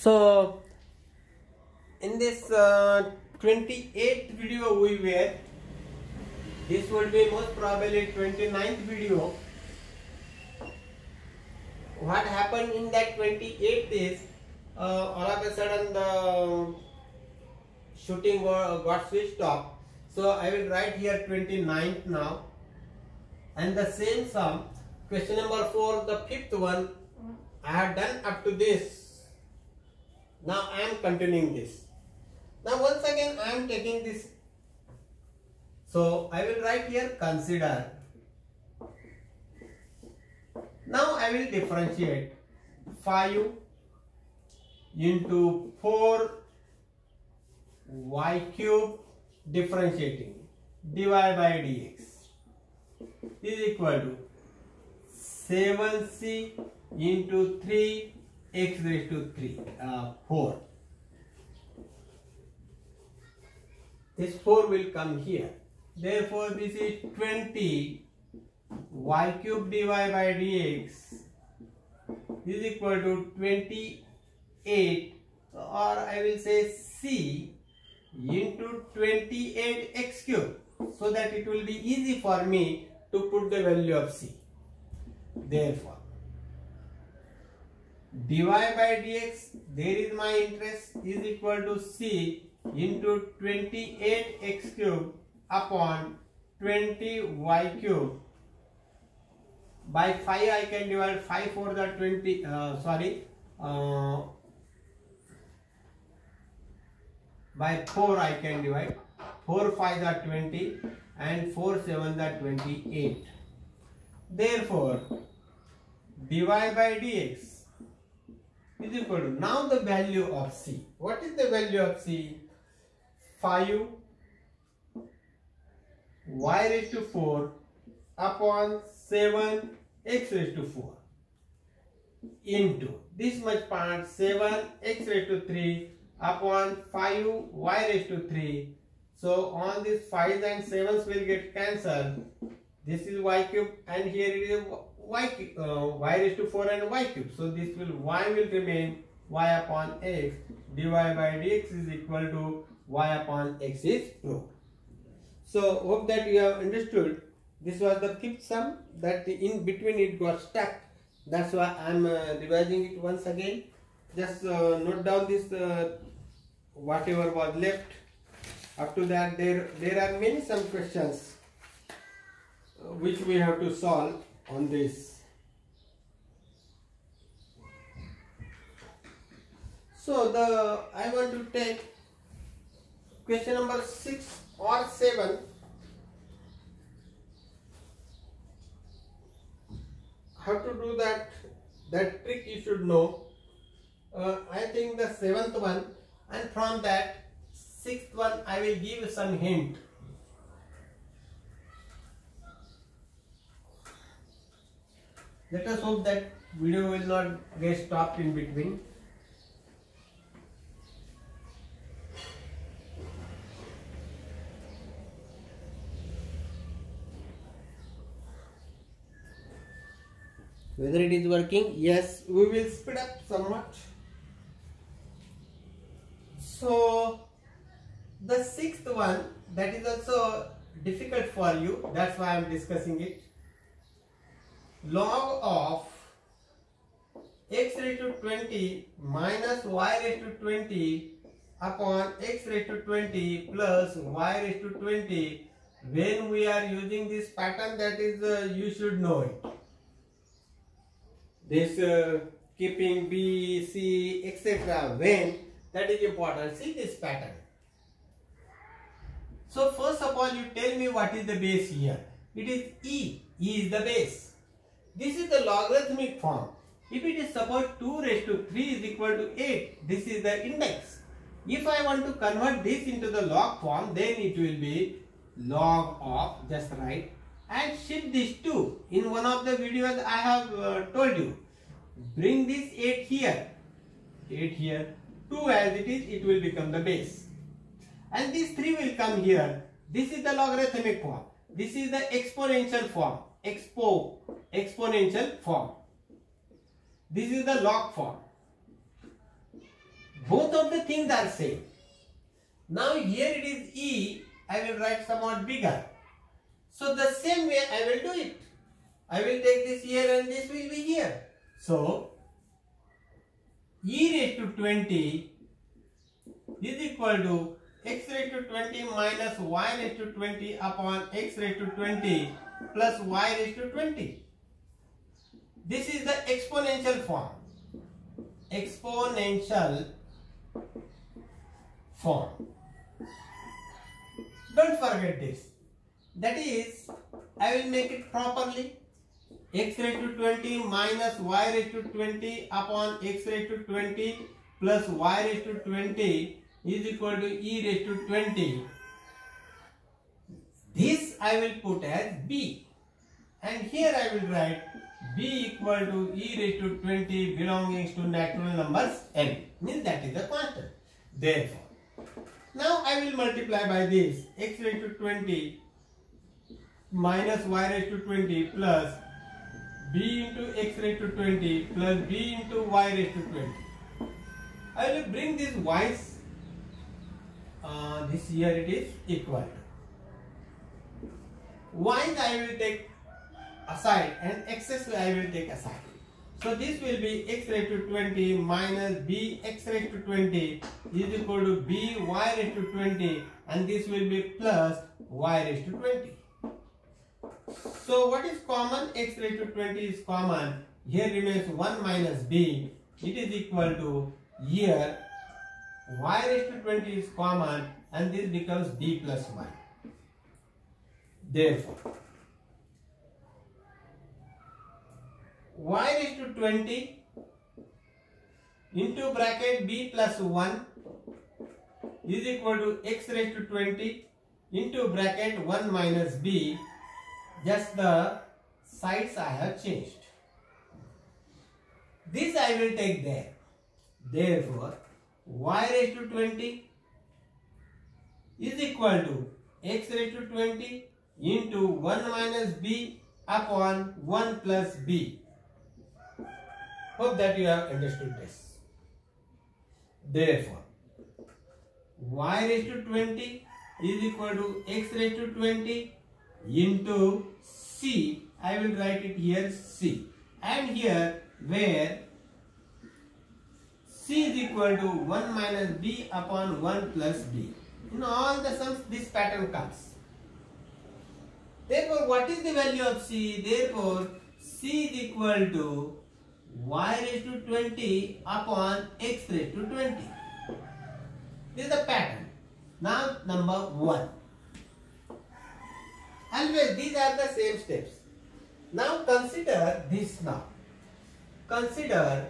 So in this 28th video we were, this would be most probably 29th video. What happened in that 28th is all of a sudden the shooting got switched off. So I will write here 29th now, and the same sum, question number 4, the fifth one, I have done up to this. Now I am continuing this. Now once again I am taking this. So I will write here consider. Now I will differentiate 5 into 4y cube differentiating dy by dx is equal to 7c into 3x raised to 4. This 4 will come here. Therefore, this is 20 y cube dy by dx is equal to 28, or I will say c into 28x cube, so that it will be easy for me to put the value of c. Therefore, dy by dx, there is my interest, is equal to c into 28x cube upon 20y cube. By 5 I can divide 5 for the 20, by 4 I can divide, 4 5 are 20 and 4 7 are 28. Therefore, dy by dx is equal to, now the value of c. What is the value of c? 5 y raised to 4 upon 7 x raised to 4 into this much part 7 x raised to 3 upon 5 y raised to 3. So all these 5s and 7s will get cancelled. This is y cube and here it is y raised to 4 and y cube. So this will, y will remain y upon x, dy by dx is equal to y upon x is proved. So hope that you have understood. This was the fifth sum, that in between it got stuck. That's why I am revising it once again. Just note down this whatever was left. Up to that, there are many some questions which we have to solve on this. So I want to take question number 6 or 7. How to do that trick you should know. I think the 7th one, and from that 6th one I will give some hint. Let us hope that video will not get stopped in between. Whether it is working? Yes, we will speed up somewhat. So the 6th one, that is also difficult for you, that's why I am discussing it. Log of x raised to 20 minus y raised to 20 upon x raised to 20 plus y raised to 20. When we are using this pattern, that is you should know it. This keeping B, C, etc. when, that is important. See this pattern. So first of all, you tell me what is the base here. It is E. E is the base. This is the logarithmic form. If it is suppose 2 raised to 3 is equal to 8, this is the index. If I want to convert this into the log form, then it will be log of, just write, and shift this 2. In one of the videos I have told you, bring this 8 here, 2 as it is, it will become the base. And this 3 will come here. This is the logarithmic form. This is the exponential form. Exponential form. This is the log form. Both of the things are same. Now here it is E, I will write somewhat bigger. So the same way I will do it. I will take this here and this will be here. So e raised to 20 is equal to x raised to 20 minus y raised to 20 upon x raised to 20 plus y raised to 20. This is the exponential form. Exponential form. Don't forget this. That is, I will make it properly. X raised to 20 minus y raised to 20 upon x raised to 20 plus y raised to 20 is equal to e raised to 20. This I will put as b. And here I will write b equal to e raised to 20 belonging to natural numbers n. Means that is the constant. Therefore, now I will multiply by this x raised to 20 minus y raised to 20 plus b into x raised to 20 plus b into y raised to 20. I will bring this y's. This here it is equal to. Y's I will take aside and x's I will take aside. So this will be x raised to 20 minus b x raised to 20 is equal to b y raised to 20, and this will be plus y raised to 20. So what is common? X raised to 20 is common. Here remains 1 minus b. It is equal to, here y raised to 20 is common and this becomes b plus y. Therefore, y raised to 20 into bracket b plus 1 is equal to x raised to 20 into bracket 1 minus b. Just the sides I have changed. This I will take there. Therefore, y raised to 20 is equal to x raised to 20 into 1 minus b upon 1 plus b. Hope that you have understood this. Therefore, y raised to 20 is equal to x raised to 20 into c. I will write it here c. And here where c is equal to 1 minus b upon 1 plus b. In all the sums this pattern comes. Therefore, what is the value of c? Therefore, c is equal to y raised to 20 upon x raised to 20. This is the pattern. Now number 1. Always these are the same steps. Now consider this now. Consider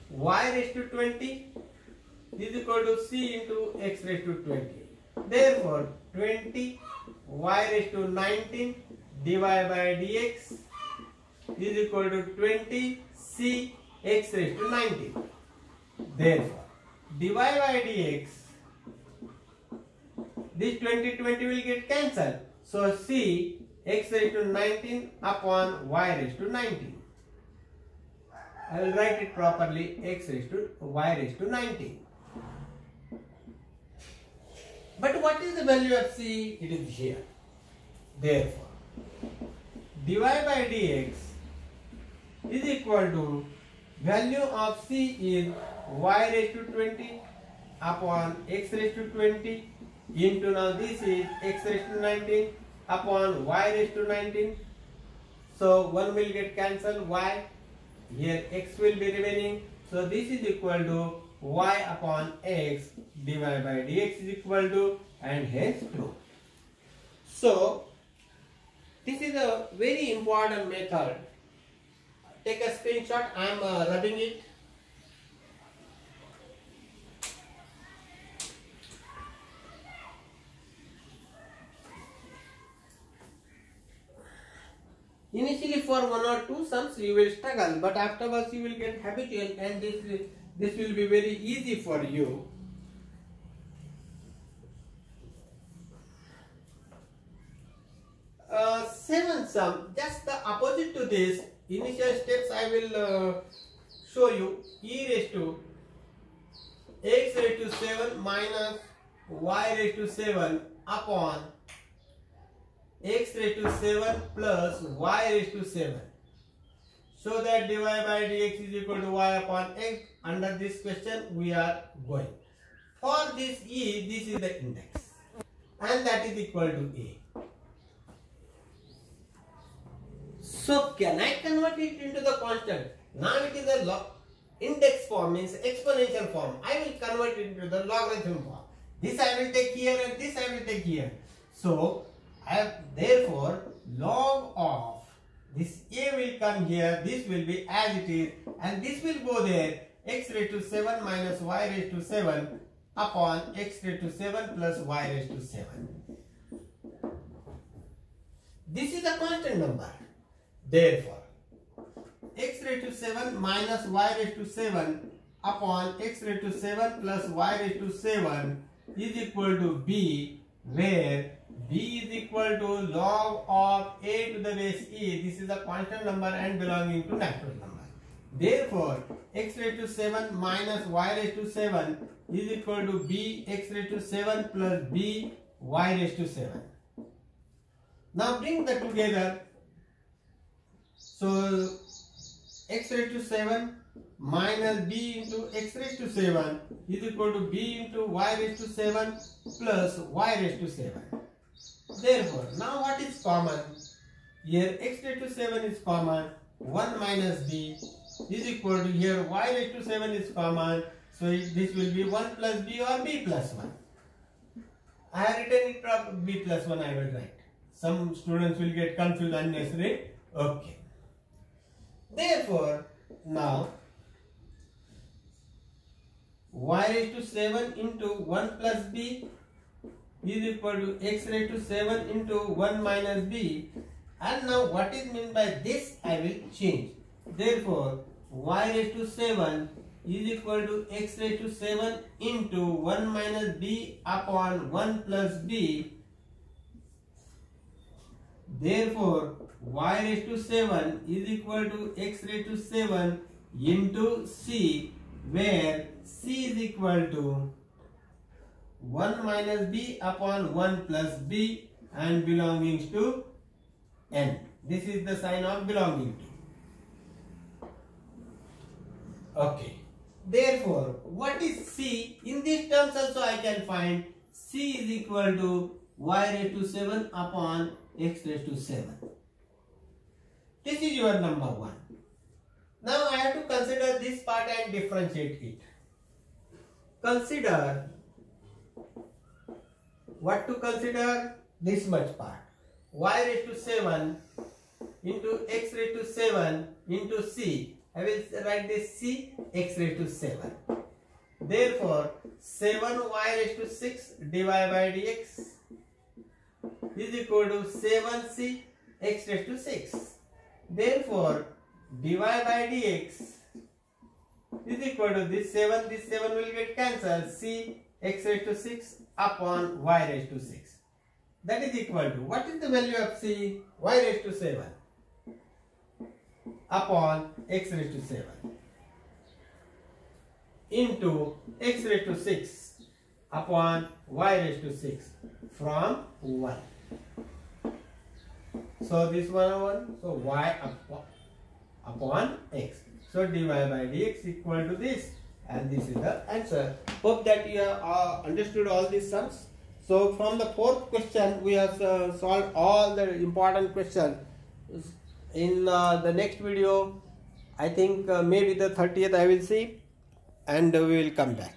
y raised to 20 is equal to c into x raised to 20. Therefore, 20 y raised to 19 dy by dx is equal to 20 c x raised to 19. Therefore, dy by dx, this 20 will get cancelled. So c x raised to 19 upon y raised to 19. I will write it properly, x raised to y raised to 19. But what is the value of c? It is here. Therefore, dy by dx is equal to, value of c is y raised to 20 upon x raised to 20 into, now this is x raised to 19 upon y raised to 19. So 1 will get cancelled, y, here x will be remaining. So this is equal to y upon x dy by dx is equal to, and hence true. So this is a very important method. Take a screenshot. I am rubbing it. Initially for 1 or 2 sums you will struggle, but afterwards you will get habitual and this will be very easy for you. Seventh sum, just the opposite to this. Initial steps I will show you e raised to x raised to 7 minus y raised to 7 upon x raised to 7 plus y raised to 7. So that dy by dx is equal to y upon x. Under this question we are going. For this e, this is the index and that is equal to a. So can I convert it into the constant? Now it is a index form, means exponential form. I will convert it into the logarithm form. This I will take here and this I will take here. So therefore log of this a will come here, this will be as it is, and this will go there, x raised to 7 minus y raised to 7 upon x raised to 7 plus y raised to 7. This is a constant number. Therefore, x raised to 7 minus y raised to 7 upon x raised to 7 plus y raised to 7 is equal to b, where b is equal to log of a to the base e. This is a constant number and belonging to natural number. Therefore, x raised to 7 minus y raised to 7 is equal to b x raised to 7 plus b y raised to 7. Now bring that together. So x raised to 7 minus b into x raised to 7 is equal to b into y raised to 7 plus y raised to 7. Therefore, now what is common? Here x raised to 7 is common, 1 minus b is equal to, here y raised to 7 is common, so this will be 1 plus b or b plus 1. I have written it from b plus 1 I will write. Some students will get confused unnecessarily. Okay. Therefore, now y raised to 7 into 1 plus b is equal to x raised to 7 into 1 minus b, and now what is meant by this I will change. Therefore, y raised to 7 is equal to x raised to 7 into 1 minus b upon 1 plus b. Therefore, y raised to 7 is equal to x raised to 7 into c, where c is equal to 1 minus b upon 1 plus b and belonging to n. This is the sign of belonging to. Okay. Therefore, what is c? In these terms also I can find c is equal to y raised to 7 upon x raised to 7. This is your number 1. Now I have to consider this part and differentiate it. Consider, what to consider? This much part. Y raised to 7 into x raised to 7 into c. I will write this c x raised to 7. Therefore, 7y raised to 6 dy by dx is equal to 7c x raised to 6. Therefore, dy by dx is equal to this 7 will get cancelled, c x raised to 6 upon y raised to 6. That is equal to, what is the value of c? Y raised to 7 upon x raised to 7 into x raised to 6 upon y raised to 6 from 1. So this 1, so y upon x. So dy by dx equal to this, and this is the answer. Hope that you have understood all these sums. So from the fourth question we have solved all the important questions. In the next video, I think maybe the 30th I will see, and we will come back.